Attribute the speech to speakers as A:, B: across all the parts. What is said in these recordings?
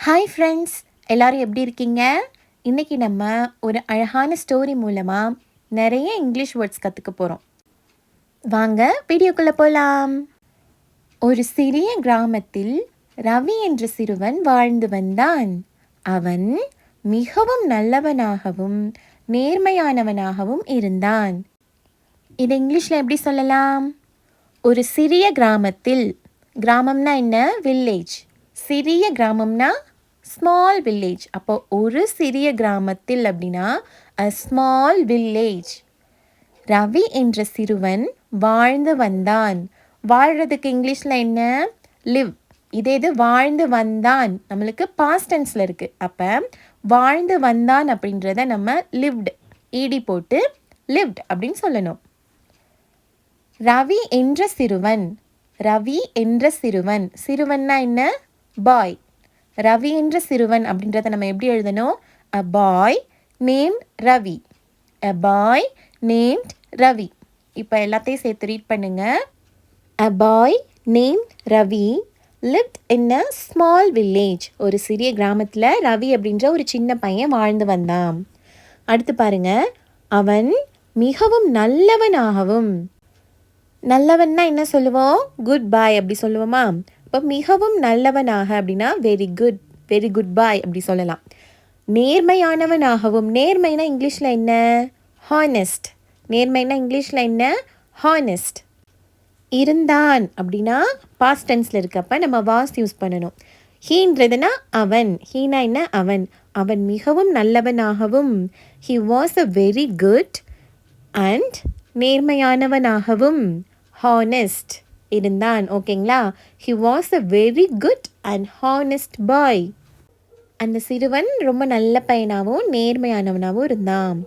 A: Hi friends, எல்லோரும் எப்படி இருக்கீங்க? இன்றைக்கி நம்ம ஒரு அழகான ஸ்டோரி மூலமாக நிறைய இங்கிலீஷ் வேர்ட்ஸ் கற்றுக்க போகிறோம். வாங்க வீடியோக்குள்ளே போகலாம். ஒரு சிறிய கிராமத்தில் ரவி என்ற சிறுவன் வாழ்ந்து வந்தான். அவன் மிகவும் நல்லவனாகவும் நேர்மையானவனாகவும் இருந்தான். இதை இங்கிலீஷில் எப்படி சொல்லலாம்? ஒரு சிறிய கிராமத்தில், கிராமம்னா என்ன? வில்லேஜ். சிறிய கிராமம்னா ஸ்மால் வில்லேஜ். அப்போ ஒரு சிறிய கிராமத்தில் அப்படின்னா அ ஸ்மால் வில்லேஜ். ரவி என்ற சிறுவன் வாழ்ந்து வந்தான். வாழ்கிறதுக்கு இங்கிலீஷில் என்ன? லிவ். இது வாழ்ந்து வந்தான் நம்மளுக்கு பாஸ்ட் டென்ஸில் இருக்குது. அப்போ வாழ்ந்து வந்தான் அப்படின்றத நம்ம லிவ்டு ஈடி போட்டு லிவ்ட் அப்படின்னு சொல்லணும். ரவி என்ற சிறுவன். ரவி என்ற சிறுவன். சிறுவன்னா என்ன? பாய். ரவி என்ற சிறுவன் அப்படின்றத நம்ம எப்படி எழுதணும்? A boy named Ravi. A boy named Ravi. இப்போ எல்லாத்தையும் சேர்த்து ரீட் பண்ணுங்க. A boy named Ravi lived in a small village. ஒரு சிறிய கிராமத்தில் ரவி அப்படின்ற ஒரு சின்ன பையன் வாழ்ந்து வந்தான். அடுத்து பாருங்க, அவன் மிகவும் நல்லவனாகவும். நல்லவன்னா என்ன சொல்லுவோம்? குட் பாய் அப்படி சொல்லுவோமா? இப்போ மிகவும் நல்லவனாக அப்படின்னா வெரி குட் பாய் அப்படி சொல்லலாம். நேர்மையானவனாகவும். நேர்மைனா இங்கிலீஷில் என்ன? ஹானஸ்ட். நேர்மைனா இங்கிலீஷில் என்ன? ஹானஸ்ட். இருந்தான் அப்படின்னா பாஸ்ட் டென்ஸில் இருக்கப்ப நம்ம வாஸ் யூஸ் பண்ணணும். ஹீன்றதுனா அவன். ஹீனா என்ன? அவன். அவன் மிகவும் நல்லவனாகவும். He was a very good and நேர்மையானவனாகவும் ஹானஸ்ட் இருந்தான். ஓகேங்களா? He was a very good and honest boy. அந்த சிறுவன் ரொம்ப நல்ல பையனாகவும் நேர்மையானவனாகவும் இருந்தான்.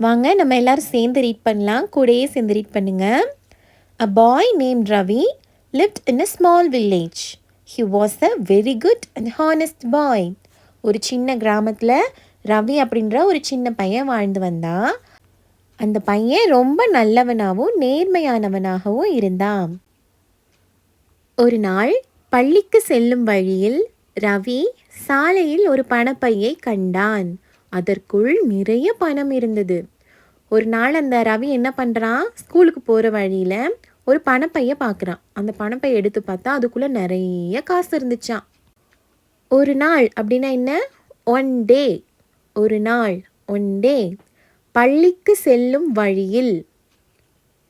A: வாங்க நம்ம எல்லாரும் சேர்ந்து ரீட் பண்ணலாம். கூடயே சேர்ந்து ரீட் பண்ணுங்க. A boy named Ravi lived in a small village. He was a very good and honest boy. ஒரு சின்ன கிராமத்தில் ரவி அப்படின்ற ஒரு சின்ன பையன் வாழ்ந்து வந்தான். அந்த பையன் ரொம்ப நல்லவனாகவும் நேர்மையானவனாகவும் இருந்தான். ஒரு நாள் பள்ளிக்கு செல்லும் வழியில் ரவி சாலையில் ஒரு பணப்பையை கண்டான். அதற்குள் நிறைய பணம் இருந்தது. ஒரு நாள் அந்த ரவி என்ன பண்ணுறான்? ஸ்கூலுக்கு போகிற வழியில் ஒரு பணப்பையை பார்க்குறான். அந்த பணப்பையை எடுத்து பார்த்தா அதுக்குள்ளே நிறைய காசு இருந்துச்சான். ஒரு நாள் அப்படின்னா என்ன? One day. ஒரு நாள், ஒன் டே. பள்ளிக்கு செல்லும் வழியில்,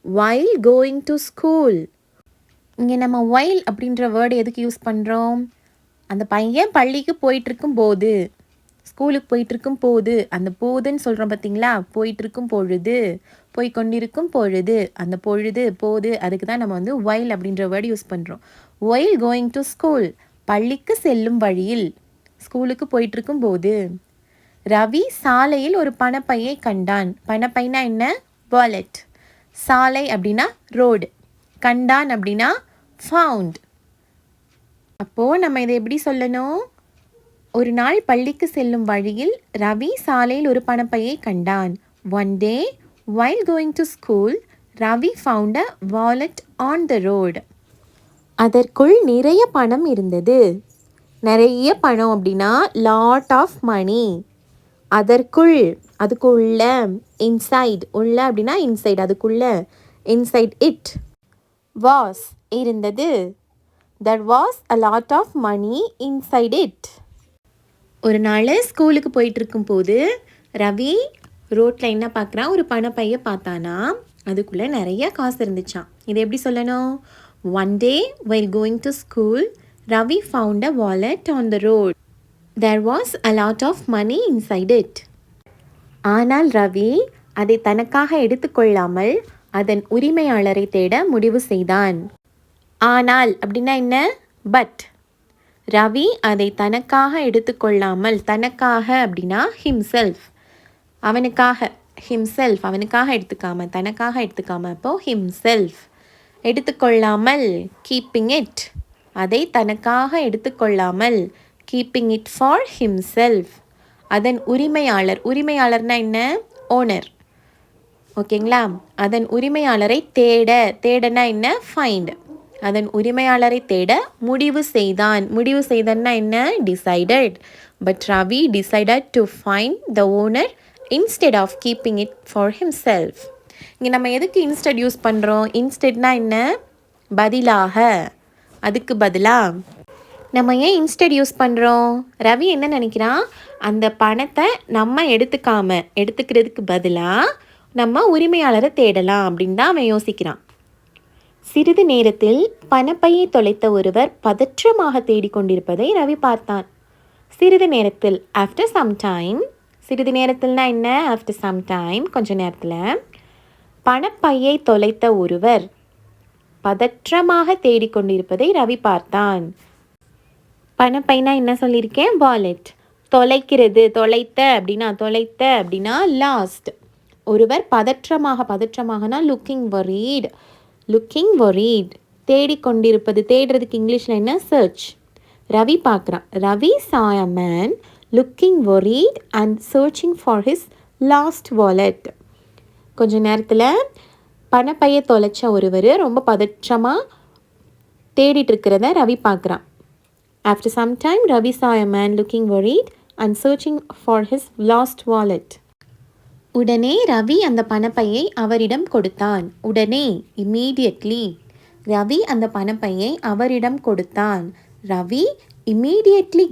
A: while going to school. இங்கே நம்ம while அப்படின்ற வேர்டு எதுக்கு யூஸ் பண்ணுறோம்? அந்த பையன் பள்ளிக்கு போயிட்டுருக்கும் போது, ஸ்கூலுக்கு போயிட்டுருக்கும் போது, அந்த போதுன்னு சொல்கிறோம் பார்த்தீங்களா? போயிட்டுருக்கும் பொழுது, போய் கொண்டிருக்கும் பொழுது, அந்த பொழுது போது, அதுக்கு தான் நம்ம வந்து while அப்படின்ற வேர்டு யூஸ் பண்ணுறோம். while going to school, பள்ளிக்கு செல்லும் வழியில், ஸ்கூலுக்கு போயிட்டுருக்கும் போது ரவி சாலையில் ஒரு பணப்பையை கண்டான். பணப்பைனா என்ன? வாலெட். சாலை அப்படின்னா ரோடு. கண்டான் அப்படின்னா ஃபவுண்ட். அப்போது நம்ம இதை எப்படி சொல்லணும்? ஒரு நாள் பள்ளிக்கு செல்லும் வழியில் ரவி சாலையில் ஒரு பணப்பையை கண்டான். One day while going to school, Ravi found a wallet on the road. அதற்குள் நிறைய பணம் இருந்தது. நிறைய பணம் அப்படின்னா லாட் ஆஃப் மணி. அதற்குள், அதுக்குள்ள, இன்சைட். உள்ள அப்படின்னா இன்சைட், அதுக்குள்ள. இன்சைட் இட் வாஸ் இருந்தது. there was a lot of money inside it. ஒரு நாள் ஸ்கூலுக்கு போயிட்டுருக்கும் போது ரவி ரோட்டில் என்ன பார்க்குறான்? ஒரு பணப்பையை பார்த்தானா, அதுக்குள்ளே நிறைய காசு இருந்துச்சான். இதை எப்படி சொல்லணும்? One day while going to school, Ravi found a wallet on the road. there was a lot of money inside it. ஆனால் ரவி அதை தனக்காக எடுத்துக்கொள்ளாமல் அதன் உரிமையாளரை தேட முடிவு செய்தான். ஆனால் அப்படின்னா என்ன? பட். ரவி அதை தனக்காக எடுத்துக்கொள்ளாமல், தனக்காக அப்படின்னா ஹிம்செல்ஃப், அவனுக்காக. ஹிம்செல்ஃப் அவனுக்காக எடுத்துக்காம, தனக்காக எடுத்துக்காம. அப்போது ஹிம்செல்ஃப். எடுத்துக்கொள்ளாமல், கீப்பிங் இட், அதை தனக்காக எடுத்துக்கொள்ளாமல், கீப்பிங் இட் ஃபார் ஹிம்செல்ஃப். அதன் உரிமையாளர். உரிமையாளர்னா என்ன? ஓனர். ஓகேங்களா? அதன் உரிமையாளரை தேட. தேடனா என்ன? ஃபைண்ட். அதன் உரிமையாளரை தேட முடிவு செய்தான். முடிவு செய்தன்னா என்ன? Decided. But Ravi decided to find the owner instead of keeping it for himself. இங்கே நம்ம எதுக்கு இன்ஸ்டெட் யூஸ் பண்ணுறோம்? இன்ஸ்டெட்னா என்ன? பதிலாக, அதுக்கு பதிலாக. நம்ம ஏன் இன்ஸ்டெட் யூஸ் பண்ணுறோம்? ரவி என்ன நினைக்கிறான்? அந்த பணத்தை நம்ம எடுத்துக்கிறதுக்கு பதிலாக நம்ம உரிமையாளரை தேடலாம் அப்படின்னு தான் அவன் யோசிக்கிறான். சிறிது நேரத்தில் பணப்பையை தொலைத்த ஒருவர் பதற்றமாக தேடிக்கொண்டிருப்பதை ரவி பார்த்தான். சிறிது நேரத்தில், ஆஃப்டர் சம் டைம். சிறிது நேரத்தில்னா என்ன? ஆஃப்டர் சம் டைம், கொஞ்ச நேரத்தில். பணப்பையை தொலைத்த ஒருவர் பதற்றமாக தேடிக்கொண்டிருப்பதை ரவி பார்த்தான். பணப்பைனா என்ன சொல்லியிருக்கேன்? வாலெட். தொலைத்த அப்படின்னா லாஸ்ட். ஒருவர் பதற்றமாகனா லுக்கிங் worried. தேடிக்கொண்டிருப்பது, தேடுறதுக்கு இங்கிலீஷில் என்ன? சர்ச். ரவி பார்க்குறான். Ravi saw a man looking worried and searching for his lost wallet. கொஞ்ச நேரத்தில் பணப்பையை தொலைச்ச ஒருவர் ரொம்ப பதற்றமாக தேடிட்டு இருக்கிறத ரவி பார்க்குறான். After some time, Ravi saw a man looking worried and searching for his lost wallet. உடனே ரவி அந்த பணப்பையை அவரிடம் கொடுத்தான். உடனே, immediately. ரவி அந்த பணப்பையை அவரிடம் கொடுத்தான். ரவி immediately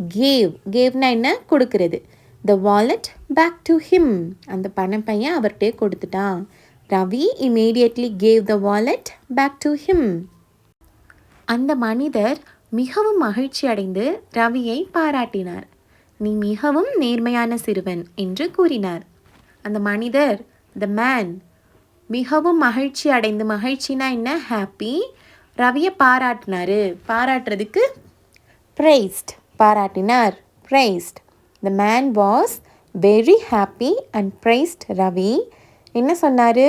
A: gaveனா என்ன? கொடுக்கிறது. The wallet back to him. அந்த பணப்பையை அவர்கிட்ட கொடுத்துட்டான். Ravi immediately gave the wallet back to him. அந்த மனிதர் மிகவும் மகிழ்ச்சி அடைந்து ரவியை பாராட்டினார். நீ மிகவும் நேர்மையான சிறுவன் என்று கூறினார். அந்த மனிதர், த மேன், மிகவும் மகிழ்ச்சி அடைந்து, மகிழ்ச்சினா என்ன? ஹாப்பி. ரவியை பாராட்டினார். பாராட்டுறதுக்கு praised, பாராட்டினார். praised. The man was very happy and praised Ravi. என்ன சொன்னார்?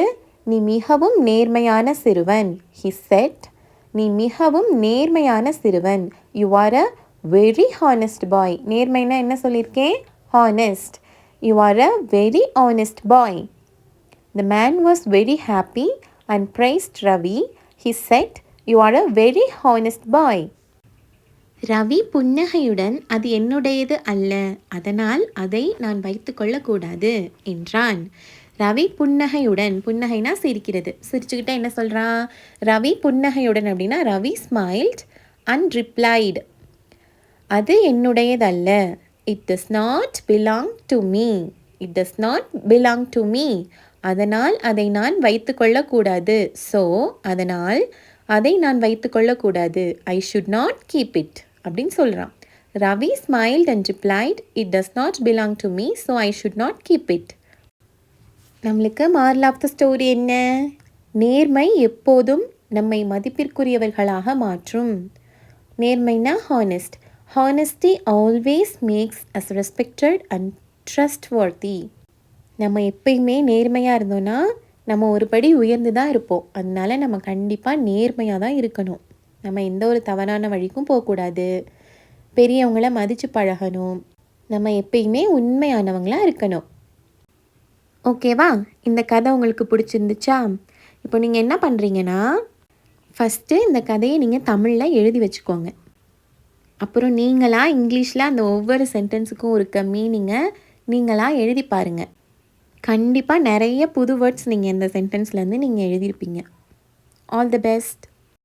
A: நீ மிகவும் நேர்மையான சிறுவன். He said, நீ மிகவும் நேர்மையான சிறுவன். You are a very honest boy. நேர்மைனா என்ன சொல்லியிருக்கேன்? honest. You are a very honest boy. The man was very happy and praised Ravi. He said, you are a very honest boy. Ravi புன்னகையுடன், அது என்னுடையது அல்ல, அதனால் அதை நான் வைத்து கொள்ளக்கூடாது என்றான். ரவி புன்னகையுடன், புன்னகைனா சிரிக்கிறது, சிரிச்சுக்கிட்டே என்ன சொல்கிறான்? ரவி புன்னகையுடன் அப்படின்னா ரவி ஸ்மைல்ட் அண்ட் ரிப்ளைடு, அது என்னுடையதல்ல. It does not belong to me. It does not belong to me. அதனால் அதை நான் வைத்து கொள்ளக்கூடாது. ஸோ, அதனால் அதை நான் வைத்து கொள்ளக்கூடாது. I should not keep it அப்படின்னு சொல்கிறான். Ravi smiled and replied, it does not belong to me, so I should not keep it. நம்மளுக்கு moral of the story என்ன? நேர்மை எப்போதும் நம்மை மதிப்பிற்குரியவர்களாக மாற்றும். நேர்மைனா honest. Honesty always makes us respected and trustworthy. நம்ம எப்பயுமே நேர்மையாக இருந்தோன்னா நம்ம ஒரு படி உயர்ந்து தான் இருப்போம். அதனால நம்ம கண்டிப்பாக நேர்மையாக தான் இருக்கணும். நம்ம எந்த ஒரு தவறான வழிக்கும் போகக்கூடாது. பெரியவங்கள மதித்து பழகணும். நம்ம எப்பயுமே உண்மையானவங்களாக இருக்கணும். ஓகேவா? இந்த கதை உங்களுக்கு பிடிச்சிருந்துச்சா? இப்போ நீங்கள் என்ன பண்ணுறீங்கன்னா, ஃபஸ்ட்டு இந்த கதையை நீங்கள் தமிழில் எழுதி வச்சுக்கோங்க. அப்புறம் நீங்களாக இங்கிலீஷில் அந்த ஒவ்வொரு சென்டென்ஸுக்கும் இருக்க மீனிங்கை நீங்களாக எழுதி பாருங்கள். கண்டிப்பாக நிறைய புது வேர்ட்ஸ் நீங்கள் இந்த சென்டென்ஸ்லேருந்து நீங்கள் எழுதியிருப்பீங்க. All the best.